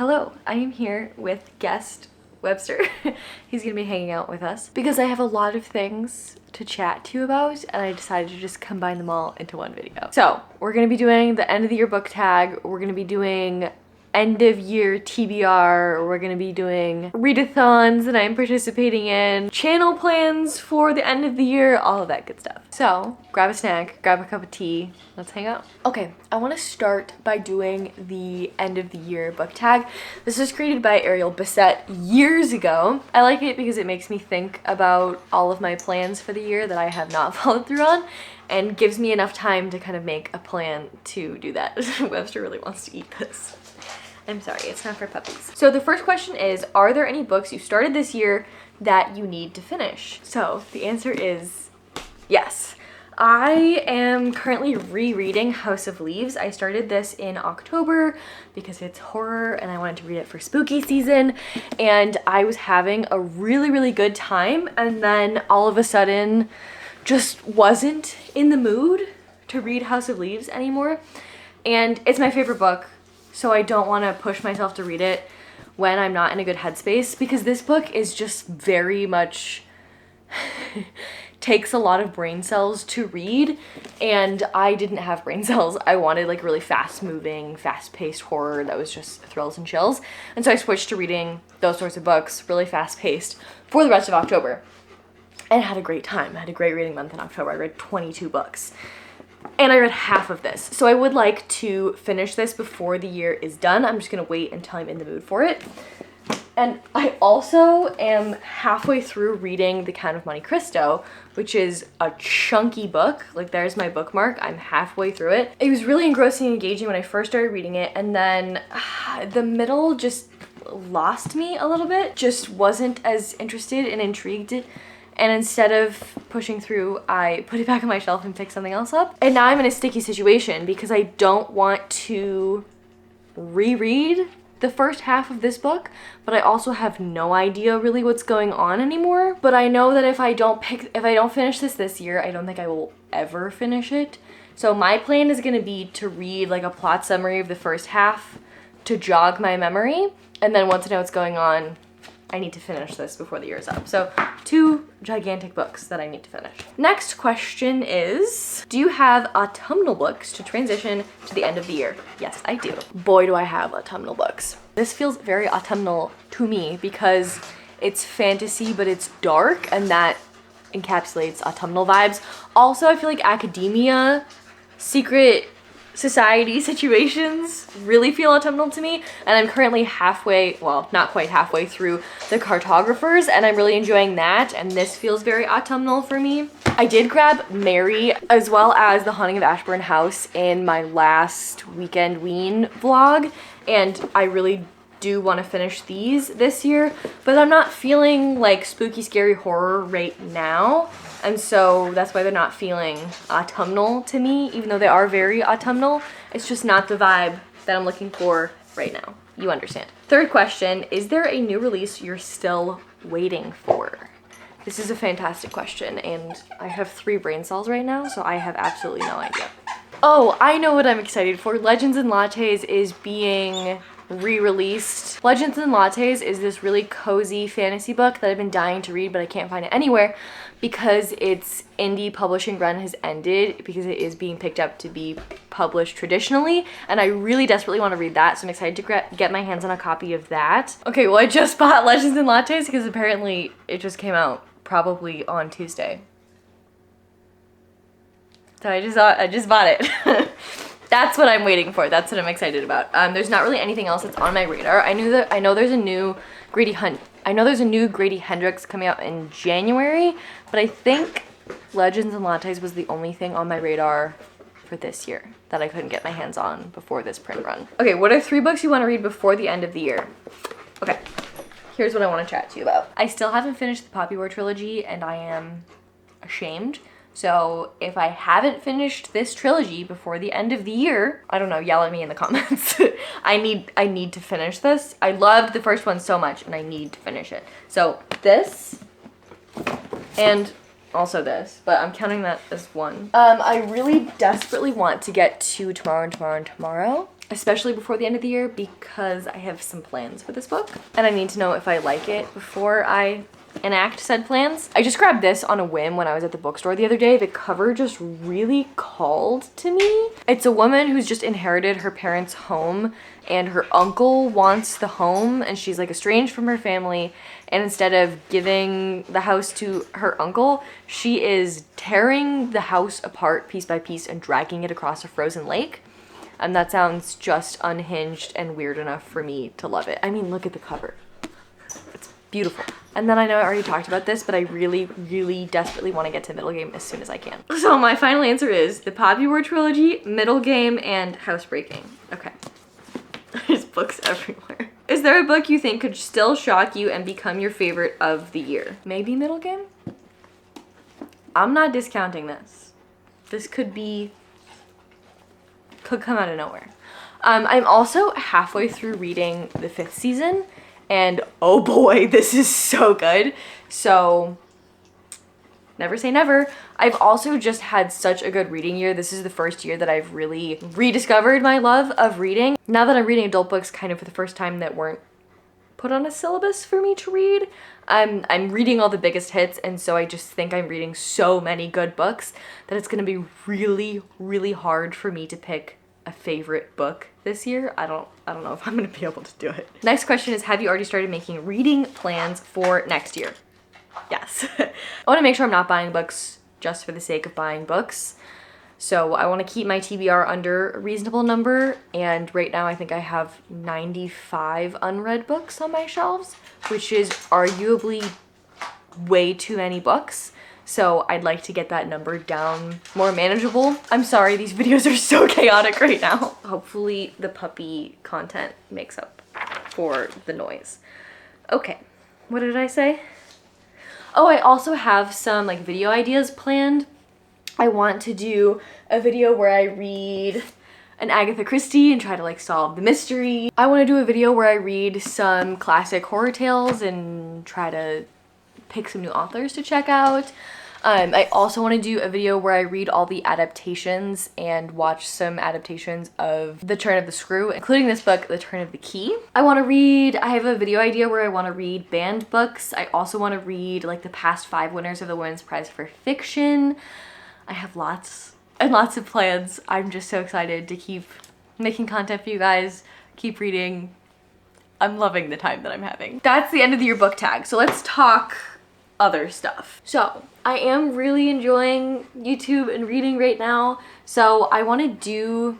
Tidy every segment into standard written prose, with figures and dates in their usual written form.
Hello, I am here with guest Webster. He's gonna be hanging out with us because I have a lot of things to chat to you about and I decided to just combine them all into one video. So we're gonna be doing the end of the year book tag, we're gonna be doing end of year TBR, we're gonna be doing readathons that I'm participating in, channel plans for the end of the year, all of that good stuff. So grab a snack, grab a cup of tea, let's hang out. Okay, I want to start by doing the end of the year book tag. This was created by Ariel Bissett years ago. I like it because it makes me think about all of my plans for the year that I have not followed through on and gives me enough time to kind of make a plan to do that. Webster really wants to eat this. I'm sorry, it's not for puppies. So the first question is, are there any books you started this year that you need to finish? So the answer is yes. I am currently rereading House of Leaves. I started this in October because it's horror and I wanted to read it for spooky season, and I was having a really good time, and then all of a sudden just wasn't in the mood to read House of Leaves anymore. And it's my favorite book, so I don't want to push myself to read it when I'm not in a good headspace, because this book is just very much takes a lot of brain cells to read, and I didn't have brain cells. I wanted like really fast moving, fast paced horror that was just thrills and chills. And so I switched to reading those sorts of books, really fast paced, for the rest of October. And had a great time. I had a great reading month in October. I read 22 books. And I read half of this. So I would like to finish this before the year is done. I'm just gonna wait until I'm in the mood for it. And I also am halfway through reading The Count of Monte Cristo, which is a chunky book. Like, there's my bookmark. I'm halfway through it. It was really engrossing and engaging when I first started reading it, and then the middle just lost me a little bit. Just wasn't as interested and intrigued. And instead of pushing through, I put it back on my shelf and picked something else up. And now I'm in a sticky situation because I don't want to reread the first half of this book, but I also have no idea really what's going on anymore. But I know that if I don't finish this year, I don't think I will ever finish it. So my plan is gonna be to read like a plot summary of the first half to jog my memory, and then once I know what's going on, I need to finish this before the year is up. So 2 gigantic books that I need to finish. Next question is, do you have autumnal books to transition to the end of the year? Yes, I do. Boy, do I have autumnal books. This feels very autumnal to me because it's fantasy, but it's dark, and that encapsulates autumnal vibes. Also, I feel like academia, secret society situations really feel autumnal to me, and I'm currently halfway, well, not quite halfway through The Cartographers, and I'm really enjoying that, and this feels very autumnal for me. I did grab Mary as well as The Haunting of Ashbourne House in my last weekend ween vlog, and I really do want to finish these this year, but I'm not feeling like spooky, scary horror right now. And so that's why they're not feeling autumnal to me, even though they are very autumnal. It's just not the vibe that I'm looking for right now. You understand. Third question, is there a new release you're still waiting for? This is a fantastic question, and I have 3 brain cells right now, so I have absolutely no idea. Oh, I know what I'm excited for. Legends and Lattes is being re-released. Legends and Lattes is this really cozy fantasy book that I've been dying to read, but I can't find it anywhere because its indie publishing run has ended, because it is being picked up to be published traditionally, and I really desperately want to read that, so I'm excited to get my hands on a copy of that. Okay, well, I just bought Legends and Lattes because apparently it just came out probably on Tuesday. So I just bought it. That's what I'm waiting for. That's what I'm excited about. There's not really anything else that's on my radar. I know there's a new Grady Hendrix coming out in January, but I think Legends and Lattes was the only thing on my radar for this year that I couldn't get my hands on before this print run. Okay, what are 3 books you want to read before the end of the year? Okay, here's what I want to chat to you about. I still haven't finished the Poppy War trilogy, and I am ashamed. So if I haven't finished this trilogy before the end of the year, I don't know, yell at me in the comments. I need to finish this. I loved the first one so much, and I need to finish it. So this, and also this, but I'm counting that as one. I really desperately want to get to Tomorrow and Tomorrow and Tomorrow. especially before the end of the year, because I have some plans for this book and I need to know if I like it before I enact said plans. I just grabbed this on a whim when I was at the bookstore the other day. The cover just really called to me. It's a woman who's just inherited her parents' home and her uncle wants the home and she's like estranged from her family, and instead of giving the house to her uncle, she is tearing the house apart piece by piece and dragging it across a frozen lake. And that sounds just unhinged and weird enough for me to love it. I mean, look at the cover. It's beautiful. And then I know I already talked about this, but I really, really desperately want to get to Middle Game as soon as I can. So my final answer is the Poppy War trilogy, Middle Game, and Housebreaking. Okay. There's books everywhere. Is there a book you think could still shock you and become your favorite of the year? Maybe Middle Game? I'm not discounting this. This could come out of nowhere. I'm also halfway through reading the 5th season, and oh boy, this is so good. So never say never. I've also just had such a good reading year. This is the first year that I've really rediscovered my love of reading. Now that I'm reading adult books kind of for the first time that weren't put on a syllabus for me to read, I'm reading all the biggest hits, and so I just think I'm reading so many good books that it's gonna be really, really hard for me to pick a favorite book this year. I don't know if I'm gonna be able to do it. Next question is, have you already started making reading plans for next year? Yes. I want to make sure I'm not buying books just for the sake of buying books. So I want to keep my TBR under a reasonable number, and right now I think I have 95 unread books on my shelves, which is arguably way too many books. So I'd like to get that number down more manageable. I'm sorry, these videos are so chaotic right now. Hopefully the puppy content makes up for the noise. Okay, what did I say? Oh, I also have some like video ideas planned. I want to do a video where I read an Agatha Christie and try to like solve the mystery. I want to do a video where I read some classic horror tales and try to pick some new authors to check out. I also want to do a video where I read all the adaptations and watch some adaptations of The Turn of the Screw, including this book, The Turn of the Key. I have a video idea where I want to read banned books. I also want to read like the past 5 winners of the Women's Prize for Fiction. I have lots and lots of plans. I'm just so excited to keep making content for you guys, keep reading. I'm loving the time that I'm having. That's the end of the year book tag. So let's talk other stuff. So I am really enjoying YouTube and reading right now. So I want to do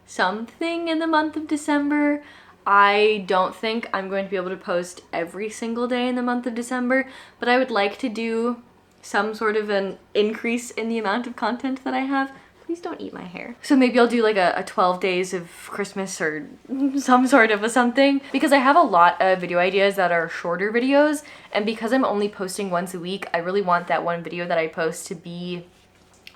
something in the month of December. I don't think I'm going to be able to post every single day in the month of December, but I would like to do some sort of an increase in the amount of content that I have. Please don't eat my hair. So maybe I'll do like a 12 days of Christmas or some sort of a something, because I have a lot of video ideas that are shorter videos, and because I'm only posting once a week, I really want that one video that I post to be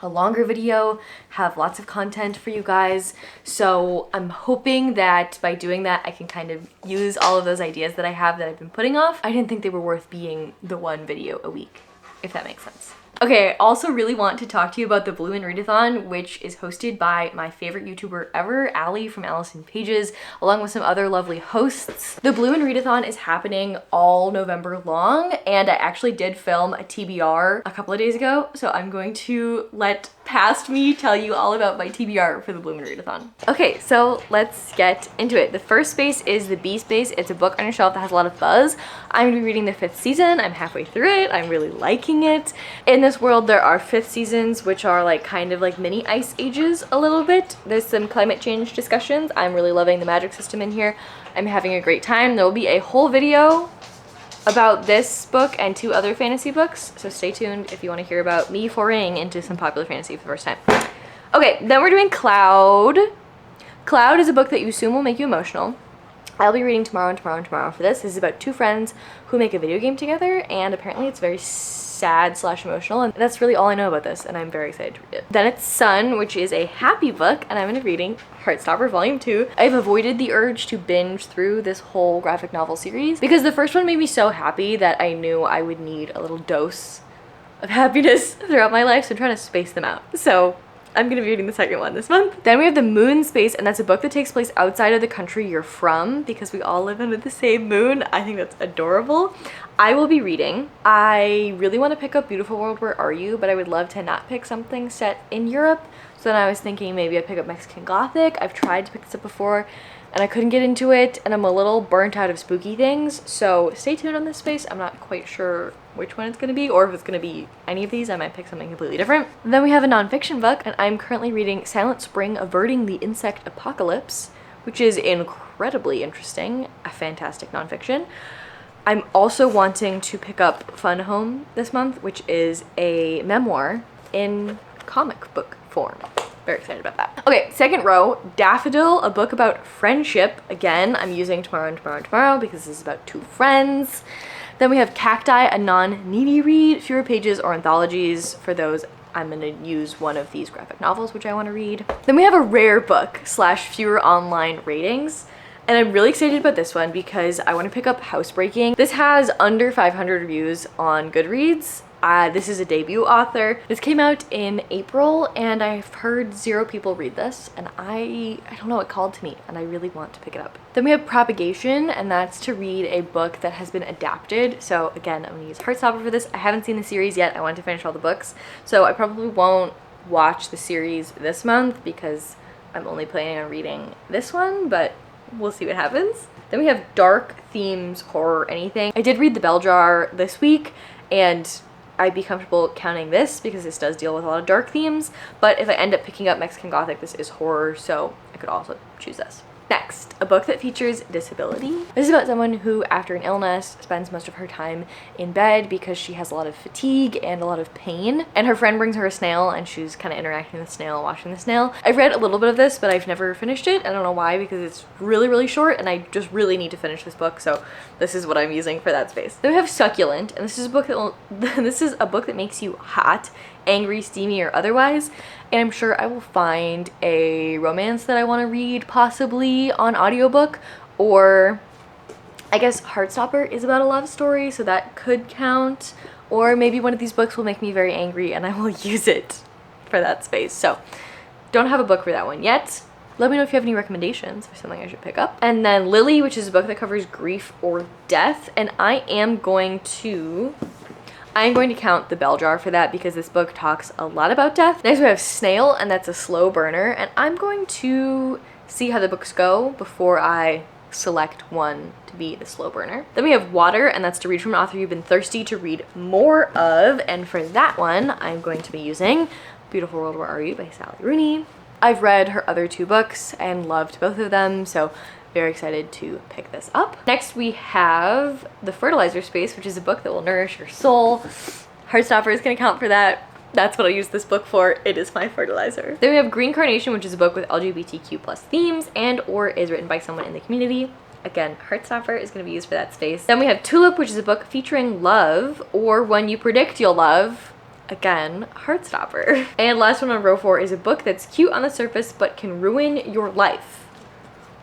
a longer video, have lots of content for you guys. So I'm hoping that by doing that, I can kind of use all of those ideas that I have that I've been putting off. I didn't think they were worth being the one video a week, if that makes sense. Okay, I also really want to talk to you about the Bloomin Readathon, which is hosted by my favorite YouTuber ever, Allie from Alice in Pages, along with some other lovely hosts. The Bloomin Readathon is happening all November long, and I actually did film a TBR a couple of days ago, so I'm going to let past me tell you all about my TBR for the Bloomin Readathon. Okay, so let's get into it. The first space is the B space. It's a book on your shelf that has a lot of buzz. I'm gonna be reading the 5th season. I'm halfway through it. I'm really liking it. In this world, there are 5th seasons, which are like kind of like mini ice ages a little bit. There's some climate change discussions. I'm really loving the magic system in here. I'm having a great time. There will be a whole video about this book and 2 other fantasy books, so stay tuned if you want to hear about me foraying into some popular fantasy for the first time. Okay, then we're doing Cloud. Cloud is a book that you assume will make you emotional. I'll be reading tomorrow and tomorrow and tomorrow for this. This is about 2 friends who make a video game together, and apparently it's very sad/emotional, and that's really all I know about this, and I'm very excited to read it. Then it's Sun, which is a happy book, and I'm gonna be reading Heartstopper Volume 2. I've avoided the urge to binge through this whole graphic novel series because the first one made me so happy that I knew I would need a little dose of happiness throughout my life, so I'm trying to space them out. So I'm gonna be reading the second one this month. Then we have The Moon Space, and that's a book that takes place outside of the country you're from because we all live under the same moon. I think that's adorable. I will be reading. I really want to pick up Beautiful World, Where Are You? But I would love to not pick something set in Europe. So then I was thinking maybe I'd pick up Mexican Gothic. I've tried to pick this up before and I couldn't get into it, and I'm a little burnt out of spooky things. So stay tuned on this space. I'm not quite sure which one it's going to be, or if it's going to be any of these. I might pick something completely different. Then we have a nonfiction book, and I'm currently reading Silent Spring: Averting the Insect Apocalypse, which is incredibly interesting, a fantastic nonfiction. I'm also wanting to pick up Fun Home this month, which is a memoir in comic book form. Very excited about that. Okay, second row, Daffodil, a book about friendship. Again, I'm using tomorrow and tomorrow and tomorrow because this is about two friends. Then we have Cacti, a non-needy read, fewer pages or anthologies. For those, I'm gonna use one of these graphic novels, which I wanna read. Then we have a rare book / fewer online ratings. And I'm really excited about this one because I want to pick up Housebreaking. This has under 500 reviews on Goodreads. This is a debut author. This came out in April and I've heard 0 people read this, and I don't know, it called to me and I really want to pick it up. Then we have Propagation, and that's to read a book that has been adapted. So again, I'm gonna use Heartstopper for this. I haven't seen the series yet. I want to finish all the books. So I probably won't watch the series this month because I'm only planning on reading this one, but we'll see what happens. Then we have Dark Themes, Horror, Anything. I did read The Bell Jar this week, and I'd be comfortable counting this because this does deal with a lot of dark themes, but if I end up picking up Mexican Gothic, this is horror, so I could also choose this. Next, a book that features disability. This is about someone who, after an illness, spends most of her time in bed because she has a lot of fatigue and a lot of pain. And her friend brings her a snail, and she's kind of interacting with the snail, watching the snail. I've read a little bit of this, but I've never finished it. I don't know why, because it's really, really short, and I just really need to finish this book, so this is what I'm using for that space. Then we have Succulent, and this is a book that this is a book that makes you hot, angry, steamy, or otherwise, and I'm sure I will find a romance that I want to read, possibly on audiobook, or I guess Heartstopper is about a love story, so that could count, or maybe one of these books will make me very angry and I will use it for that space. So don't have a book for that one yet. Let me know if you have any recommendations for something I should pick up. And then Lily, which is a book that covers grief or death, and I am going to count The Bell Jar for that because this book talks a lot about death. Next we have Snail, and that's a slow burner, and I'm going to see how the books go before I select one to be the slow burner. Then we have Water, and that's to read from an author you've been thirsty to read more of, and for that one I'm going to be using Beautiful World, Where Are You by Sally Rooney. I've read her other 2 books and loved both of them, so very excited to pick this up. Next we have The Fertilizer Space, which is a book that will nourish your soul. Heartstopper is going to count for that. That's what I use this book for. It is my fertilizer. Then we have Green Carnation, which is a book with LGBTQ+ themes and or is written by someone in the community. Again, Heartstopper is going to be used for that space. Then we have Tulip, which is a book featuring love or one you predict you'll love. Again, Heartstopper. And last one on row 4 is a book that's cute on the surface but can ruin your life.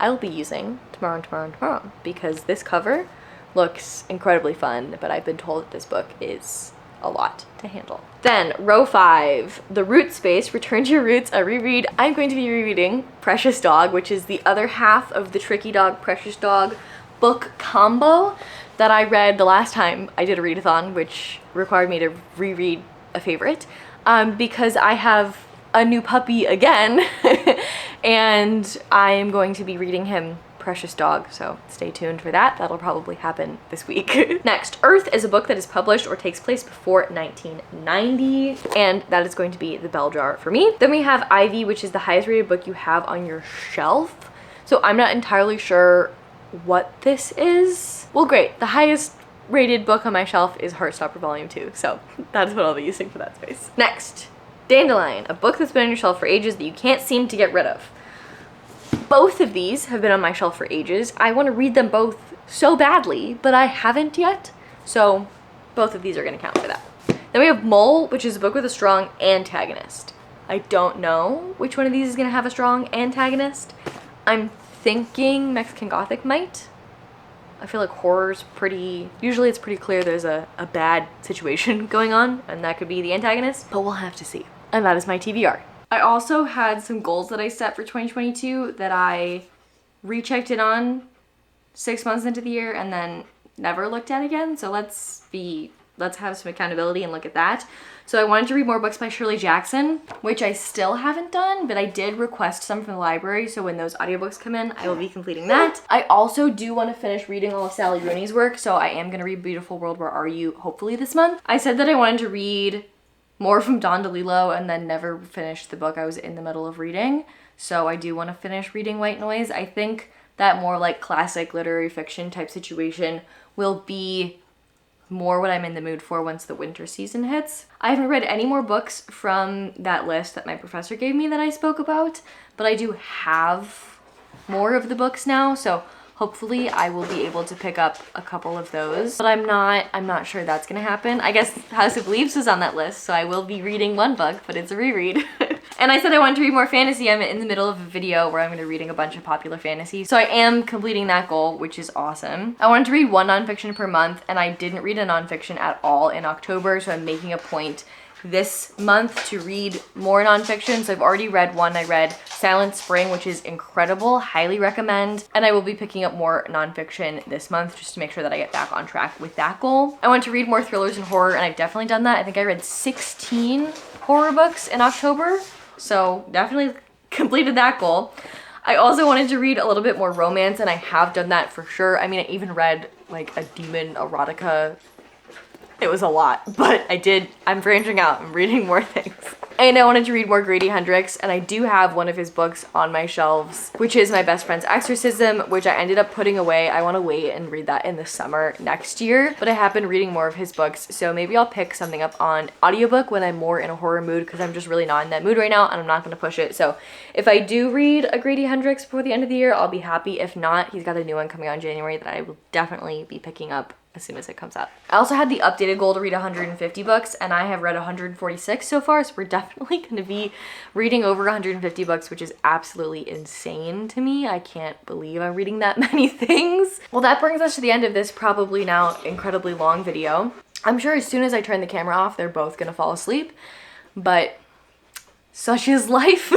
I'll be using Tomorrow and Tomorrow and Tomorrow because this cover looks incredibly fun, but I've been told that this book is a lot to handle. Then row 5, The Root Space, Return to Your Roots, a reread. I'm going to be rereading Precious Dog, which is the other half of the Tricky Dog, Precious Dog book combo that I read the last time I did a readathon, which required me to reread a favorite because I have a new puppy again and I am going to be reading him Precious Dog, so stay tuned for that. That'll probably happen this week. Next, Earth is a book that is published or takes place before 1990, and that is going to be The Bell Jar for me. Then we have Ivy, which is the highest rated book you have on your shelf. So I'm not entirely sure what this is. Well, great. The highest rated book on my shelf is Heartstopper Volume 2, so that's what I'll be using for that space. Next, Dandelion, a book that's been on your shelf for ages that you can't seem to get rid of. Both of these have been on my shelf for ages. I want to read them both so badly, but I haven't yet, so both of these are going to count for that. Then we have Mole, which is a book with a strong antagonist. I don't know which one of these is going to have a strong antagonist. I'm thinking Mexican Gothic might. I feel like horror's usually it's pretty clear there's a bad situation going on, and that could be the antagonist, but we'll have to see. And that is my TBR. I also had some goals that I set for 2022 that I rechecked in on 6 months into the year and then never looked at again. So let's have some accountability and look at that. So I wanted to read more books by Shirley Jackson, which I still haven't done, but I did request some from the library. So when those audiobooks come in, I will be completing that. I also do want to finish reading all of Sally Rooney's work. So I am going to read Beautiful World, Where Are You? Hopefully this month. I said that I wanted to read more from Don DeLillo and then never finished the book I was in the middle of reading. So I do want to finish reading White Noise. I think that more like classic literary fiction type situation will be more what I'm in the mood for once the winter season hits. I haven't read any more books from that list that my professor gave me that I spoke about, but I do have more of the books now, so hopefully I will be able to pick up a couple of those. But I'm not sure that's gonna happen. I guess House of Leaves was on that list, so I will be reading one book, but it's a reread. And I said I wanted to read more fantasy. I'm in the middle of a video where I'm going to be reading a bunch of popular fantasy. So I am completing that goal, which is awesome. I wanted to read one nonfiction per month, and I didn't read a nonfiction at all in October, so I'm making a point this month to read more nonfiction. So I've already read one. I read Silent Spring, which is incredible, highly recommend. And I will be picking up more nonfiction this month just to make sure that I get back on track with that goal. I want to read more thrillers and horror, and I've definitely done that. I think I read 16 horror books in October. So definitely completed that goal. I also wanted to read a little bit more romance, and I have done that for sure. I mean, I even read like a demon erotica. It was a lot, but I'm branching out. I'm reading more things. And I wanted to read more Grady Hendrix, and I do have one of his books on my shelves, which is My Best Friend's Exorcism, which I ended up putting away. I want to wait and read that in the summer next year, but I have been reading more of his books, so maybe I'll pick something up on audiobook when I'm more in a horror mood, because I'm just really not in that mood right now, and I'm not going to push it. So if I do read a Grady Hendrix before the end of the year, I'll be happy. If not, he's got a new one coming out in January that I will definitely be picking up as soon as it comes out. I also had the updated goal to read 150 books, and I have read 146 so far, so we're definitely going to be reading over 150 books, which is absolutely insane to me. I can't believe I'm reading that many things. Well, that brings us to the end of this probably now incredibly long video. I'm sure as soon as I turn the camera off, they're both going to fall asleep, but such is life.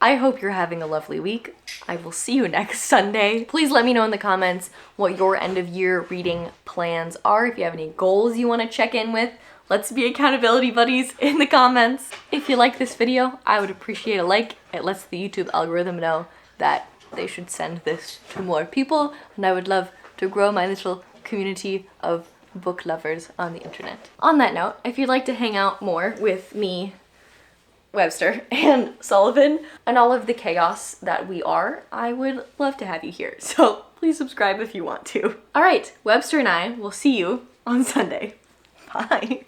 I hope you're having a lovely week. I will see you next Sunday. Please let me know in the comments what your end of year reading plans are. If you have any goals you want to check in with, let's be accountability buddies in the comments. If you like this video, I would appreciate a like. It lets the YouTube algorithm know that they should send this to more people, and I would love to grow my little community of book lovers on the internet. On that note, if you'd like to hang out more with me, Webster, and Sullivan, and all of the chaos that we are, I would love to have you here. So please subscribe if you want to. All right, Webster and I will see you on Sunday. Bye.